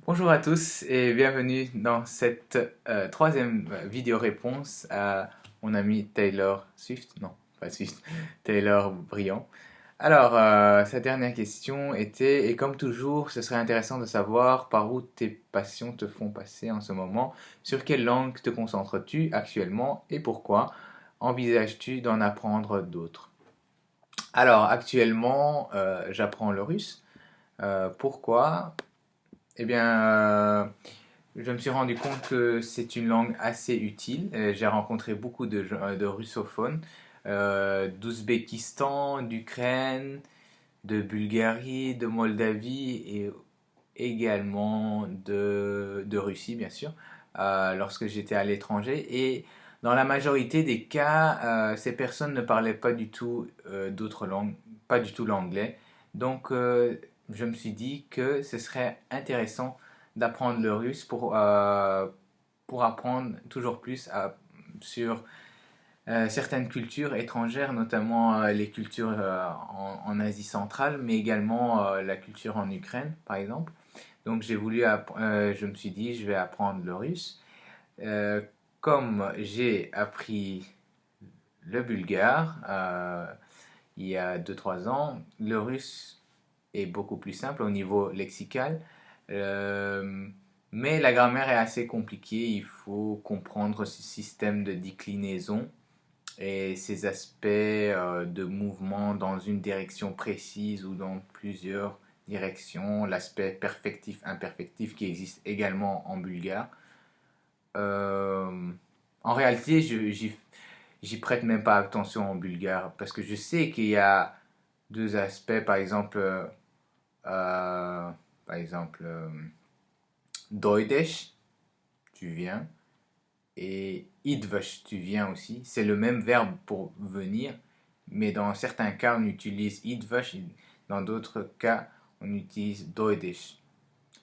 Bonjour à tous et bienvenue dans cette troisième vidéo-réponse à mon ami Taylor Swift. Non, pas Swift, Taylor Briand. Alors, sa dernière question était, et comme toujours, ce serait intéressant de savoir par où tes passions te font passer en ce moment, sur quelle langue te concentres-tu actuellement et pourquoi envisages-tu d'en apprendre d'autres? Alors, actuellement, j'apprends le russe. Pourquoi? Eh bien, je me suis rendu compte que c'est une langue assez utile. J'ai rencontré beaucoup de russophones d'Ouzbékistan, d'Ukraine, de Bulgarie, de Moldavie et également de Russie, bien sûr, lorsque j'étais à l'étranger. Et dans la majorité des cas, ces personnes ne parlaient pas du tout d'autres langues, pas du tout l'anglais. Donc, je me suis dit que ce serait intéressant d'apprendre le russe pour apprendre toujours plus sur certaines cultures étrangères, notamment les cultures en Asie centrale, mais également la culture en Ukraine, par exemple. Donc je me suis dit, je vais apprendre le russe. Euh, Comme j'ai appris le bulgare il y a 2 3 ans, le russe est beaucoup plus simple au niveau lexical. Euh, mais la grammaire est assez compliquée. Il faut comprendre ce système de déclinaison et ces aspects de mouvement dans une direction précise ou dans plusieurs directions, l'aspect perfectif-imperfectif qui existe également en bulgare. Euh, En réalité, j'y prête même pas attention en bulgare parce que je sais qu'il y a deux aspects, euh, par exemple, Deutsch, tu viens, et idvash, tu viens aussi. C'est le même verbe pour venir, mais dans certains cas, on utilise idvash, dans d'autres cas, on utilise doidesh.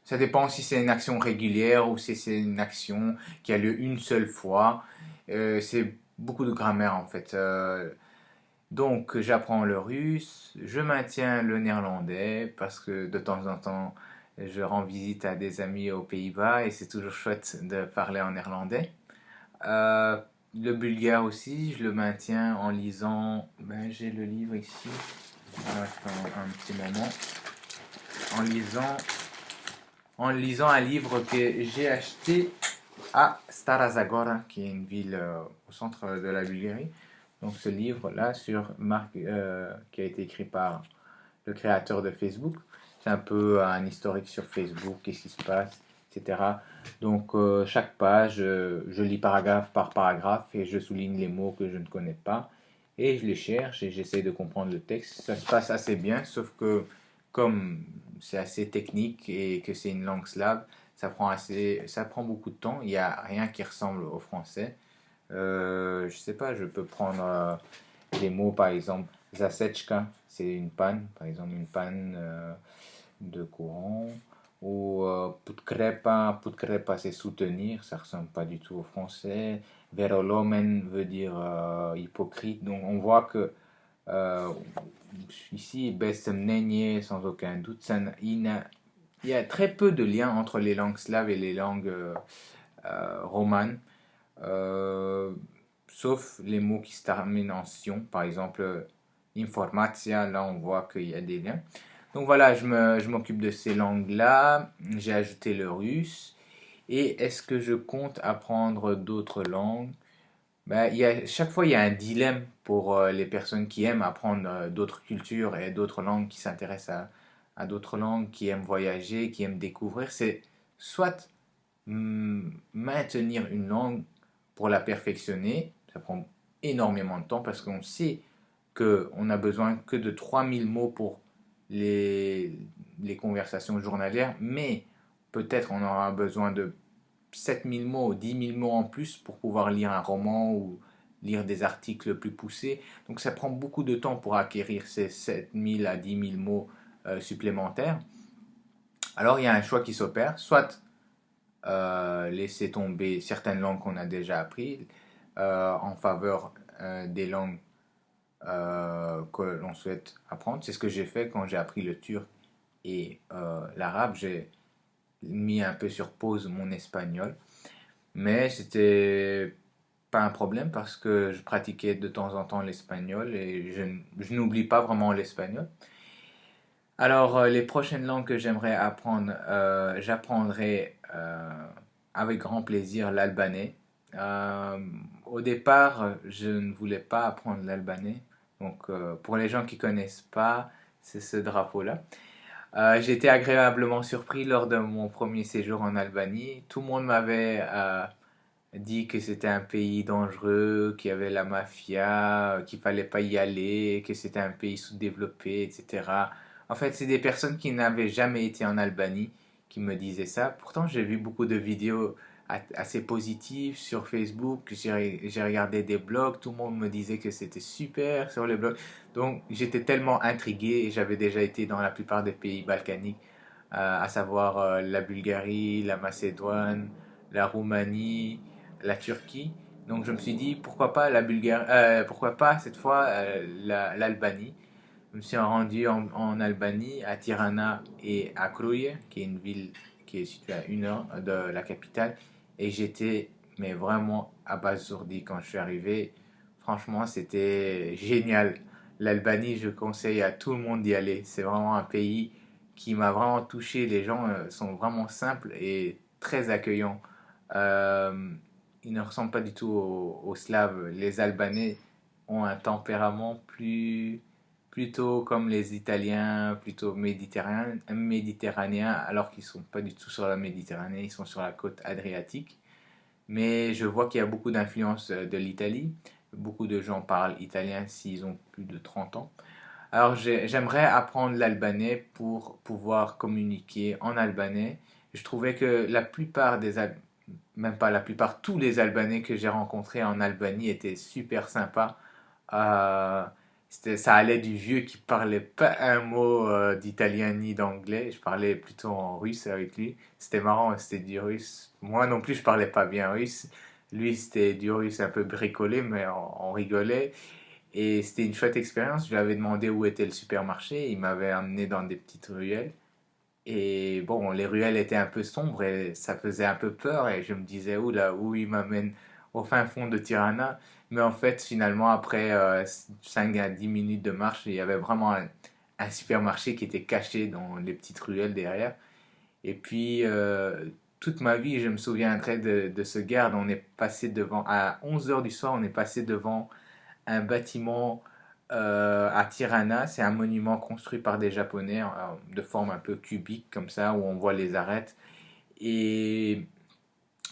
Ça dépend si c'est une action régulière ou si c'est une action qui a lieu une seule fois. C'est beaucoup de grammaire en fait. Donc j'apprends le russe, je maintiens le néerlandais parce que de temps en temps je rends visite à des amis aux Pays-Bas et c'est toujours chouette de parler en néerlandais. Euh, le bulgare aussi, je le maintiens en lisant. Ben, j'ai le livre ici. Attends un petit moment. En lisant, en lisant un livre que j'ai acheté à Stara Zagora, qui est une ville au centre de la Bulgarie. Donc ce livre-là qui a été écrit par le créateur de Facebook. C'est un peu un historique sur Facebook, qu'est-ce qui se passe, etc. Donc chaque page, je lis paragraphe par paragraphe et je souligne les mots que je ne connais pas et je les cherche et j'essaie de comprendre le texte. Ça se passe assez bien, sauf que comme c'est assez technique et que c'est une langue slave, ça prend beaucoup de temps. Il n'y a rien qui ressemble au français. Je sais pas, je peux prendre des mots, par exemple, zasechka, c'est une panne, par exemple une panne de courant. Ou putkrepa, c'est soutenir, ça ressemble pas du tout au français. Verolomen veut dire hypocrite. Donc on voit que euh, ici, bestemnenye, sans aucun doute, il y a très peu de liens entre les langues slaves et les langues romanes. Euh, Sauf les mots qui se terminent en sion, par exemple informatia, là on voit qu'il y a des liens. Donc voilà, je m'occupe de ces langues-là, j'ai ajouté le russe, et est-ce que je compte apprendre d'autres langues? Ben, chaque fois il y a un dilemme pour les personnes qui aiment apprendre d'autres cultures et d'autres langues, qui s'intéressent à d'autres langues, qui aiment voyager, qui aiment découvrir, c'est soit maintenir une langue pour la perfectionner, ça prend énormément de temps parce qu'on sait qu'on a besoin que de 3 000 mots pour les conversations journalières, mais peut-être on aura besoin de 7 000 mots, 10 000 mots en plus pour pouvoir lire un roman ou lire des articles plus poussés. Donc ça prend beaucoup de temps pour acquérir ces 7 000 à 10 000 mots supplémentaires. Alors il y a un choix qui s'opère, soit laisser tomber certaines langues qu'on a déjà apprises en faveur des langues que l'on souhaite apprendre. C'est ce que j'ai fait quand j'ai appris le turc et l'arabe. mis un peu sur pause mon espagnol. Mais c'était pas un problème parce que je pratiquais de temps en temps l'espagnol et je n'oublie pas vraiment l'espagnol. Alors, les prochaines langues que j'aimerais apprendre, j'apprendrai avec grand plaisir l'albanais. Euh, Au départ, je ne voulais pas apprendre l'albanais. Donc, pour les gens qui connaissent pas, c'est ce drapeau-là. J'ai été agréablement surpris lors de mon premier séjour en Albanie. Tout le monde m'avait dit que c'était un pays dangereux, qu'il y avait la mafia, qu'il fallait pas y aller, que c'était un pays sous-développé, etc. En fait, c'est des personnes qui n'avaient jamais été en Albanie qui me disaient ça. Pourtant, j'ai vu beaucoup de vidéos assez positives sur Facebook. J'ai regardé des blogs, tout le monde me disait que c'était super sur les blogs. Donc, j'étais tellement intrigué et j'avais déjà été dans la plupart des pays balkaniques, à savoir la Bulgarie, la Macédoine, la Roumanie, la Turquie. Donc je me suis dit pourquoi pas la Bulgarie, pourquoi pas cette fois l'Albanie. Je me suis rendu en Albanie, à Tirana et à Kruj, qui est une ville qui est située à 1 heure de la capitale, et j'étais mais vraiment abasourdi quand je suis arrivé. Franchement, c'était génial. L'Albanie, je conseille à tout le monde d'y aller. C'est vraiment un pays qui m'a vraiment touché. Les gens sont vraiment simples et très accueillants. Euh, Ils ne ressemblent pas du tout aux Slaves. Les Albanais ont un tempérament plutôt comme les Italiens, plutôt méditerranéens, alors qu'ils ne sont pas du tout sur la Méditerranée, ils sont sur la côte adriatique. Mais je vois qu'il y a beaucoup d'influence de l'Italie. Beaucoup de gens parlent italien s'ils ont plus de 30 ans. Alors j'aimerais apprendre l'albanais pour pouvoir communiquer en albanais. Je trouvais que la plupart même pas la plupart, tous les Albanais que j'ai rencontrés en Albanie étaient super sympas. Euh, Ça allait du vieux qui parlait pas un mot d'italien ni d'anglais. Je parlais plutôt en russe avec lui. C'était marrant, c'était du russe. Moi non plus, je parlais pas bien russe. Lui, c'était du russe un peu bricolé, mais on rigolait. Et c'était une chouette expérience. Je lui avais demandé où était le supermarché. Il m'avait amené dans des petites ruelles. Et bon, les ruelles étaient un peu sombres et ça faisait un peu peur. Et je me disais, oula, où il m'amène au fin fond de Tirana. Mais en fait, finalement, après 5 à 10 minutes de marche, il y avait vraiment un supermarché qui était caché dans les petites ruelles derrière. Et puis, toute ma vie, je me souviendrai de ce garde. On est passé devant, à 11 heures du soir, on est passé devant un bâtiment à Tirana. C'est un monument construit par des Japonais de forme un peu cubique comme ça, où on voit les arêtes. Et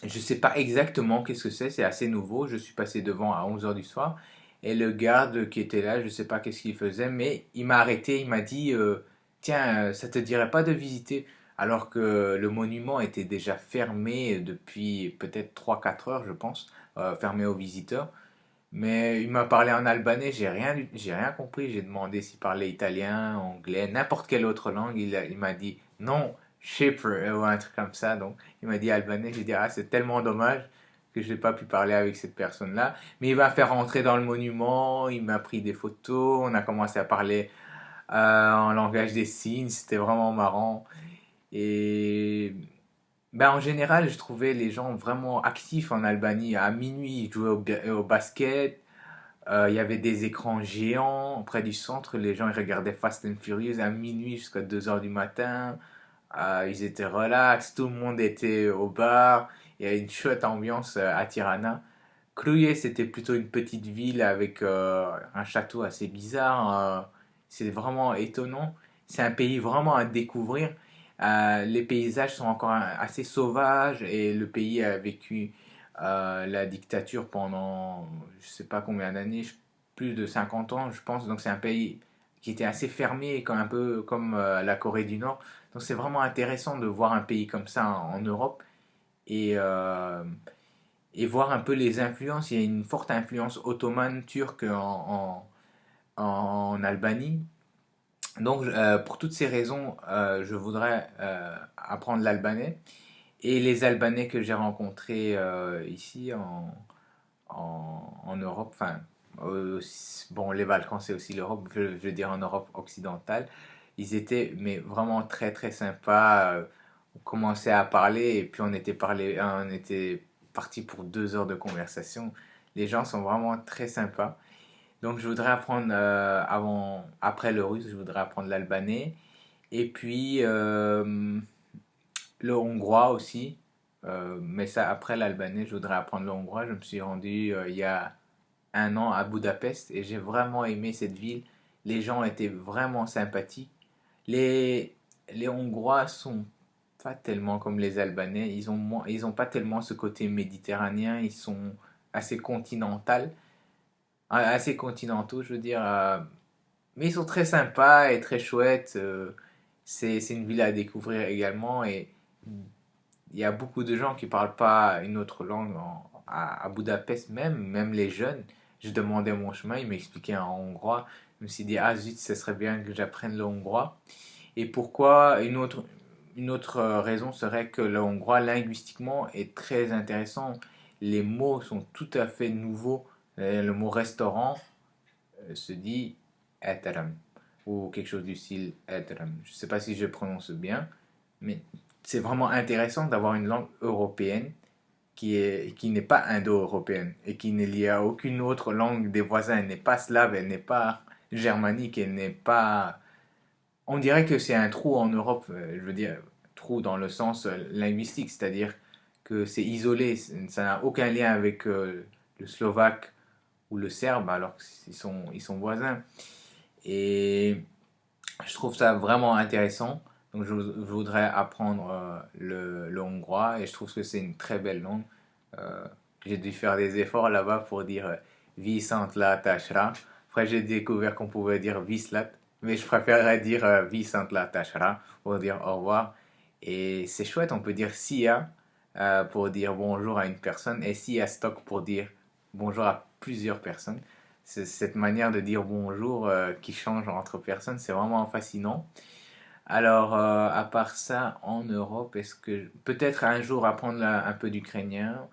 je ne sais pas exactement qu'est-ce que c'est assez nouveau. Je suis passé devant à 11 heures du soir. Et le garde qui était là, je ne sais pas qu'est-ce qu'il faisait, mais il m'a arrêté, il m'a dit, tiens, ça te dirait pas de visiter? Alors que le monument était déjà fermé depuis peut-être 3 4 heures, je pense, fermé aux visiteurs. Mais il m'a parlé en albanais, j'ai rien compris. J'ai demandé s'il parlait italien, anglais, n'importe quelle autre langue. Il m'a dit non, Chypre ou un truc comme ça. Donc il m'a dit albanais. J'ai dit ah, c'est tellement dommage que je n'ai pas pu parler avec cette personne-là. Mais il m'a fait rentrer dans le monument, il m'a pris des photos, on a commencé à parler en langage des signes. C'était vraiment marrant. Et ben, en général, je trouvais les gens vraiment actifs en Albanie. À minuit, ils jouaient au basket. Il y avait des écrans géants près du centre. Les gens ils regardaient Fast and Furious à minuit jusqu'à 2 heures du matin. Ils étaient relax. Tout le monde était au bar. Il y a une chouette ambiance à Tirana. Kruj, c'était plutôt une petite ville avec un château assez bizarre. C'est vraiment étonnant. C'est un pays vraiment à découvrir. Les paysages sont encore assez sauvages et le pays a vécu la dictature pendant je sais pas combien d'années, plus de 50 ans je pense. Donc c'est un pays qui était assez fermé, comme, un peu comme la Corée du Nord. Donc c'est vraiment intéressant de voir un pays comme ça en Europe et, et voir un peu les influences. Il y a une forte influence ottomane turque en Albanie. Donc, pour toutes ces raisons, je voudrais apprendre l'albanais. Et les Albanais que j'ai rencontrés ici en Europe, enfin, bon, les Balkans c'est aussi l'Europe, je veux dire en Europe occidentale, ils étaient mais vraiment très très sympas. on commençait à parler et puis on était parti pour 2 heures de conversation. Les gens sont vraiment très sympas. Donc je voudrais apprendre après le russe, je voudrais apprendre l'albanais et puis le hongrois aussi. Mais ça après l'albanais, je voudrais apprendre le hongrois. Je me suis rendu il y a un an à Budapest et j'ai vraiment aimé cette ville. Les gens étaient vraiment sympathiques. Les, les Hongrois sont pas tellement comme les Albanais. Ils ont pas tellement ce côté méditerranéen. Ils sont assez assez continentaux, je veux dire. Mais ils sont très sympas et très chouettes. C'est une ville à découvrir également et il y a beaucoup de gens qui parlent pas une autre langue à Budapest même les jeunes. Je demandais mon chemin, ils m'expliquaient en hongrois. Je me suis dit, ah zut, ce serait bien que j'apprenne le hongrois. Et pourquoi une autre raison serait que le hongrois linguistiquement est très intéressant. Les mots sont tout à fait nouveaux. Le mot restaurant se dit étterem ou quelque chose du style étterem. Je ne sais pas si je prononce bien, mais c'est vraiment intéressant d'avoir une langue européenne qui n'est pas indo-européenne et qui n'est liée à aucune autre langue des voisins. Elle n'est pas slave, elle n'est pas germanique, elle n'est pas. On dirait que c'est un trou en Europe, je veux dire, trou dans le sens linguistique, c'est-à-dire que c'est isolé, ça n'a aucun lien avec le slovaque ou le serbe, alors qu'ils sont voisins. Et je trouve ça vraiment intéressant. Donc je voudrais apprendre le hongrois et je trouve que c'est une très belle langue. Euh, j'ai dû faire des efforts là-bas pour dire Vicent la tachra. Après j'ai découvert qu'on pouvait dire Vislat, mais je préférerais dire Vicent la tachra pour dire au revoir. Et c'est chouette, on peut dire Sia pour dire bonjour à une personne et Sia Stock pour dire bonjour à plusieurs personnes. Cette manière de dire bonjour qui change entre personnes, c'est vraiment fascinant. Alors, à part ça, en Europe, est-ce que peut-être un jour apprendre un peu d'ukrainien,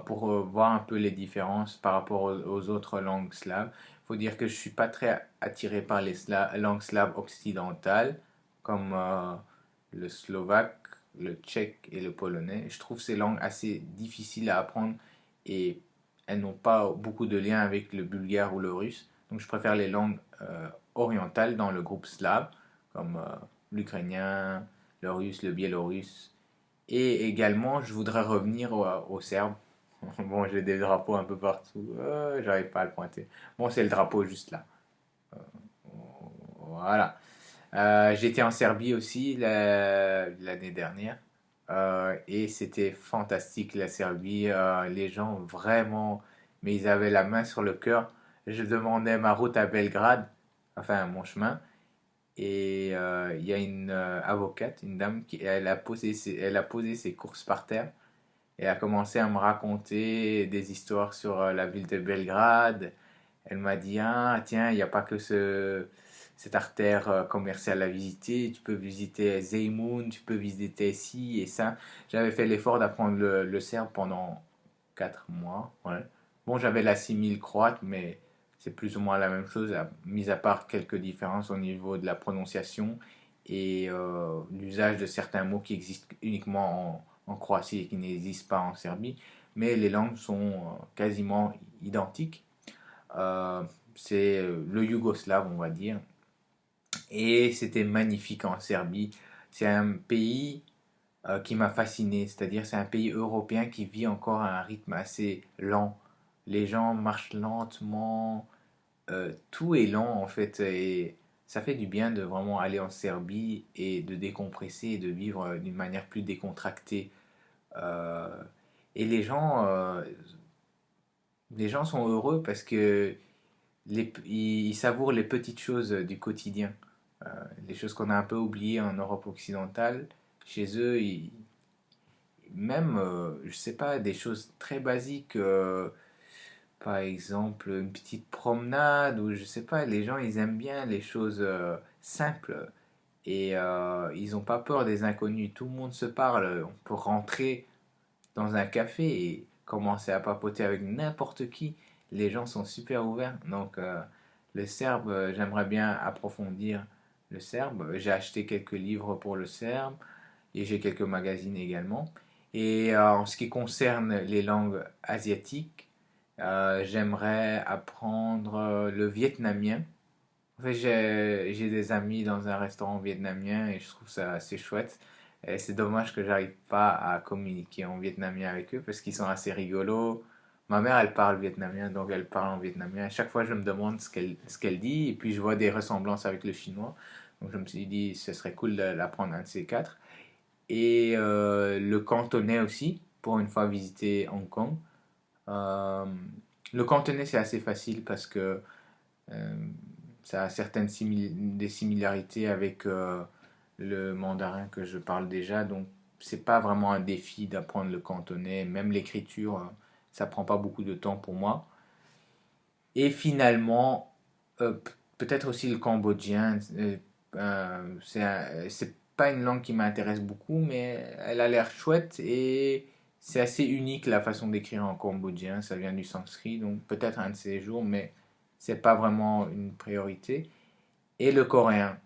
pour voir un peu les différences par rapport aux autres langues slaves. Il faut dire que je suis pas très attiré par les langues slaves occidentales, comme le slovaque, le tchèque et le polonais. Je trouve ces langues assez difficiles à apprendre et elles n'ont pas beaucoup de liens avec le bulgare ou le russe. Donc je préfère les langues orientales dans le groupe slave, comme l'ukrainien, le russe, le biélorusse. Et également, je voudrais revenir au serbe. Bon, j'ai des drapeaux un peu partout. J'arrive pas à le pointer. Bon, c'est le drapeau juste là. Voilà. J'étais en Serbie aussi l'année dernière. Et c'était fantastique la Serbie. Les gens vraiment, mais ils avaient la main sur le cœur. Je demandais ma route à Belgrade, enfin mon chemin. Et il y a une avocate, une dame, elle a posé ses courses par terre et a commencé à me raconter des histoires sur la ville de Belgrade. Elle m'a dit, ah tiens, il n'y a pas que cette artère commerciale à visiter, tu peux visiter Zemun, tu peux visiter ci et ça. J'avais fait l'effort d'apprendre le serbe pendant 4 mois. Ouais. Bon, j'avais la 6000 croate, mais c'est plus ou moins la même chose, mis à part quelques différences au niveau de la prononciation et l'usage de certains mots qui existent uniquement en Croatie et qui n'existent pas en Serbie. Mais les langues sont quasiment identiques. Euh, c'est le yougoslave, on va dire. Et c'était magnifique en Serbie. C'est un pays qui m'a fasciné, c'est-à-dire c'est un pays européen qui vit encore à un rythme assez lent. Les gens marchent lentement, tout est lent en fait, et ça fait du bien de vraiment aller en Serbie et de décompresser et de vivre d'une manière plus décontractée. Euh, et les gens sont heureux parce que ils savourent les petites choses du quotidien. Euh, les choses qu'on a un peu oubliées en Europe occidentale. Chez eux, même, je sais pas, des choses très basiques, par exemple une petite promenade, ou je sais pas, les gens ils aiment bien les choses simples et ils n'ont pas peur des inconnus. Tout le monde se parle, on peut rentrer dans un café et commencer à papoter avec n'importe qui. Les gens sont super ouverts. Donc, le serbe, j'aimerais bien approfondir le serbe. J'ai acheté quelques livres pour le serbe. et j'ai quelques magazines également. Et en ce qui concerne les langues asiatiques, j'aimerais apprendre le vietnamien. En fait, j'ai des amis dans un restaurant vietnamien et je trouve ça assez chouette. Et c'est dommage que j'arrive pas à communiquer en vietnamien avec eux parce qu'ils sont assez rigolos. Ma mère, elle parle vietnamien, donc elle parle en vietnamien. À chaque fois, je me demande ce qu'elle dit et puis je vois des ressemblances avec le chinois. Donc je me suis dit, ce serait cool d'apprendre un de ces quatre. Et le cantonais aussi, pour une fois visiter Hong Kong. Euh, le cantonais, c'est assez facile parce que euh, ça a des similarités avec le mandarin que je parle déjà, donc c'est pas vraiment un défi d'apprendre le cantonais, même l'écriture, ça prend pas beaucoup de temps pour moi. Et finalement, peut-être aussi le cambodgien, c'est pas une langue qui m'intéresse beaucoup, mais elle a l'air chouette et c'est assez unique la façon d'écrire en cambodgien, ça vient du sanskrit, donc peut-être un de ces jours, mais c'est pas vraiment une priorité. Et le coréen.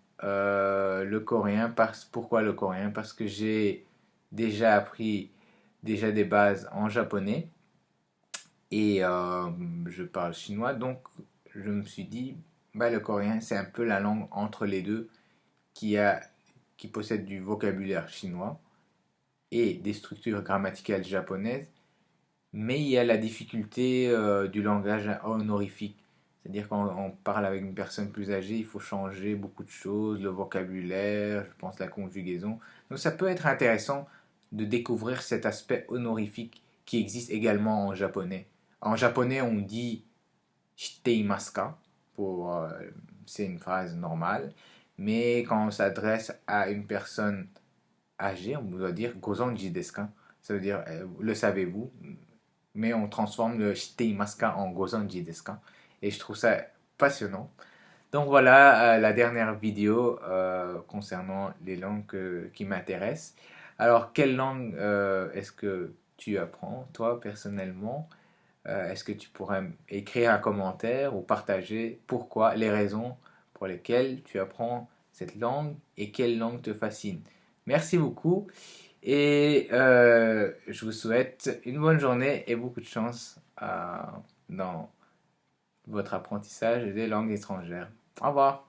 Pourquoi le coréen? Parce que j'ai déjà appris déjà des bases en japonais et je parle chinois. Donc je me suis dit, bah, le coréen, c'est un peu la langue entre les deux qui, a, qui possède du vocabulaire chinois et des structures grammaticales japonaises, mais il y a la difficulté du langage honorifique. C'est-à-dire quand on parle avec une personne plus âgée, il faut changer beaucoup de choses, le vocabulaire, je pense la conjugaison. Donc ça peut être intéressant de découvrir cet aspect honorifique qui existe également en japonais. En japonais, on dit shiteimasu ka pour c'est une phrase normale, mais quand on s'adresse à une personne âgée, on doit dire gozanji desu ka. Ça veut dire le savez-vous, mais on transforme le shiteimasu ka en gozanji desu ka. Et je trouve ça passionnant. Donc voilà la dernière vidéo concernant les langues qui m'intéressent. Alors, quelle langue est-ce que tu apprends, toi, personnellement? Est-ce que tu pourrais écrire un commentaire ou partager pourquoi, les raisons pour lesquelles tu apprends cette langue et quelle langue te fascine? Merci beaucoup et je vous souhaite une bonne journée et beaucoup de chance dans votre apprentissage des langues étrangères. Au revoir.